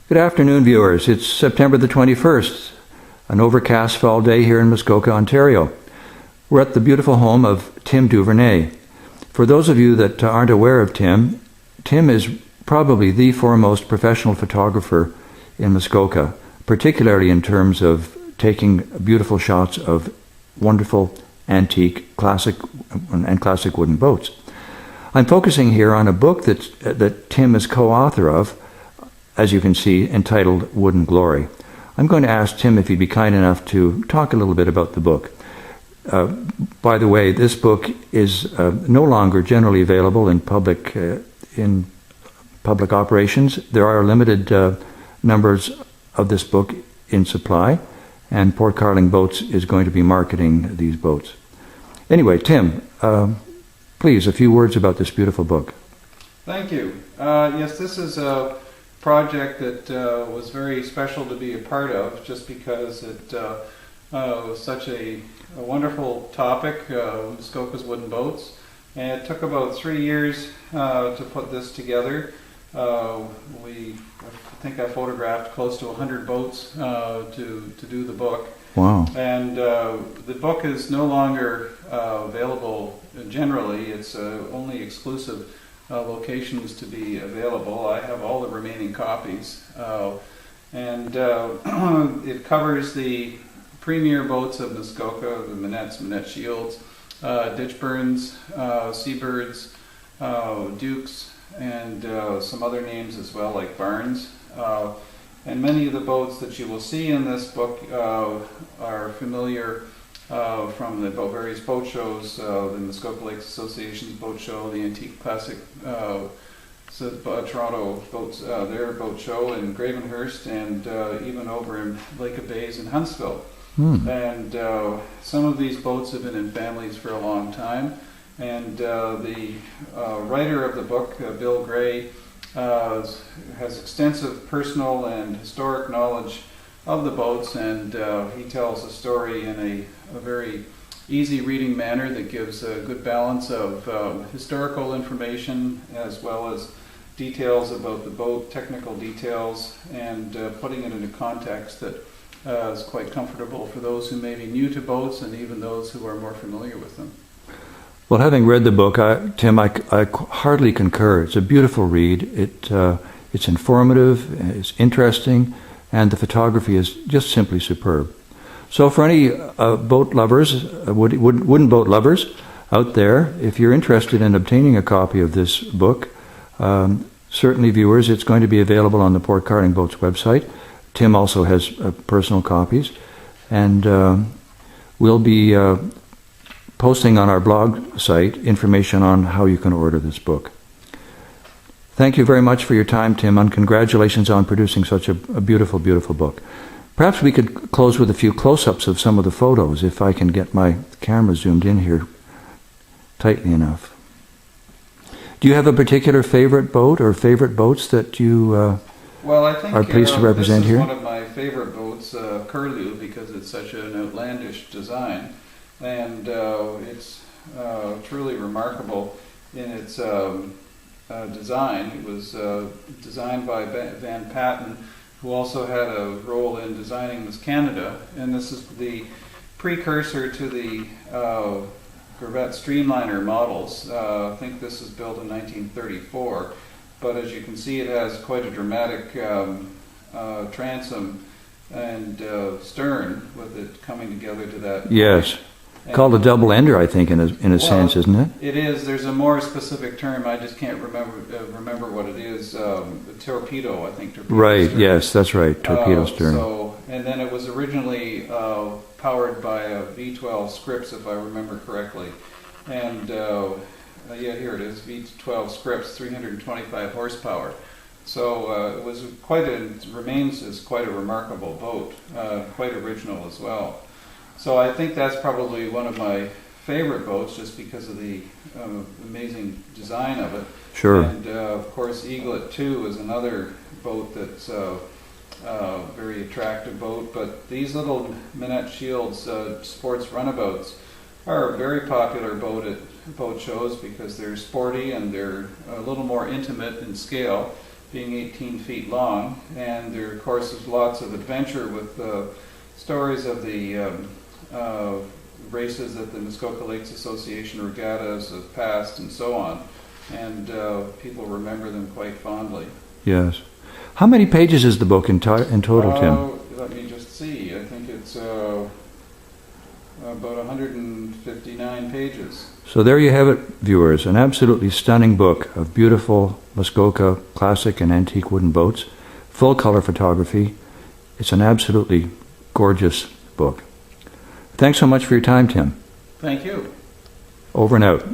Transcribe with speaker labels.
Speaker 1: Good afternoon, viewers. It's September the 21st, an overcast fall day here in Muskoka, Ontario. We're at the beautiful home of Tim Duvernay. For those of you that aren't aware of Tim, Tim is probably the foremost professional photographer in Muskoka, particularly in terms of taking beautiful shots of wonderful antique, classic wooden boats. I'm focusing here on a book that Tim is co-author of, as you can see, entitled Wooden Glory. I'm going to ask Tim if he'd be kind enough to talk a little bit about the book. By the way, this book is no longer generally available in public operations. There are limited numbers of this book in supply, and Port Carling Boats is going to be marketing these boats. Anyway, Tim, please, a few words about this beautiful book.
Speaker 2: Thank you. Yes, this is a project that was very special to be a part of, just because it was such a wonderful topic, Muskoka's wooden boats, and it took about 3 years to put this together. I think I photographed close to 100 boats to do the book.
Speaker 1: Wow.
Speaker 2: And the book is no longer available generally. It's only exclusive locations to be available. I have all the remaining copies, and it covers the premier boats of Muskoka, the Minette Shields, Ditchburns, Seabirds, Dukes, and some other names as well, like Barnes. And many of the boats that you will see in this book are familiar from the various boat shows, the Muskoka Lakes Association's boat show, the Antique Classic Toronto boats, their boat show in Gravenhurst, and even over in Lake of Bays in Huntsville. And some of these boats have been in families for a long time. And the writer of the book, Bill Gray, has extensive personal and historic knowledge of the boats, and he tells the story in a very easy reading manner that gives a good balance of historical information as well as details about the boat, technical details, and putting it into context that is quite comfortable for those who may be new to boats and even those who are more familiar with them.
Speaker 1: Well, having read the book, Tim, I hardly concur. It's a beautiful read. It's informative, it's interesting, and the photography is just simply superb. So for any boat lovers, wooden boat lovers out there, if you're interested in obtaining a copy of this book, certainly viewers, it's going to be available on the Port Carling Boats website. Tim also has personal copies, and we'll be posting on our blog site information on how you can order this book. Thank you very much for your time, Tim, and congratulations on producing such a beautiful, beautiful book. Perhaps we could close with a few close-ups of some of the photos, if I can get my camera zoomed in here tightly enough. Do you have a particular favorite boat or favorite boats that you
Speaker 2: well, I think,
Speaker 1: are pleased to represent
Speaker 2: this is
Speaker 1: here?
Speaker 2: One of my favorite boats, Curlew, because it's such an outlandish design, and it's truly remarkable in its design. It was designed by Van Patten, who also had a role in designing Miss Canada, and this is the precursor to the Gravette Streamliner models. I think this was built in 1934, but as you can see, it has quite a dramatic transom and stern with it coming together to that.
Speaker 1: Yes. Called a double ender, I think, in a sense, isn't it?
Speaker 2: It is. There's a more specific term. I just can't remember what it is. Torpedo, I think. Torpedo
Speaker 1: Right.
Speaker 2: stern.
Speaker 1: Yes, that's right. Torpedo stern.
Speaker 2: And then it was originally powered by a V12 Scripps, if I remember correctly. And yeah, here it is. V12 Scripps, 325 horsepower. So it was remains as quite a remarkable boat, quite original as well. So I think that's probably one of my favorite boats, just because of the amazing design of it.
Speaker 1: Sure.
Speaker 2: And of course, Eaglet 2 is another boat that's a very attractive boat. But these little Minette Shields sports runabouts are a very popular boat at boat shows because they're sporty and they're a little more intimate in scale. being 18 feet long. And there, of course, is lots of adventure with stories of the races that the Muskoka Lakes Association regattas have passed and so on. And people remember them quite fondly.
Speaker 1: Yes. How many pages is the book in total, Tim?
Speaker 2: Let me just see. I think it's about 159 pages.
Speaker 1: So there you have it, viewers. An absolutely stunning book of beautiful Muskoka classic and antique wooden boats, full color photography. It's an absolutely gorgeous book. Thanks so much for your time, Tim.
Speaker 2: Thank you.
Speaker 1: Over and out.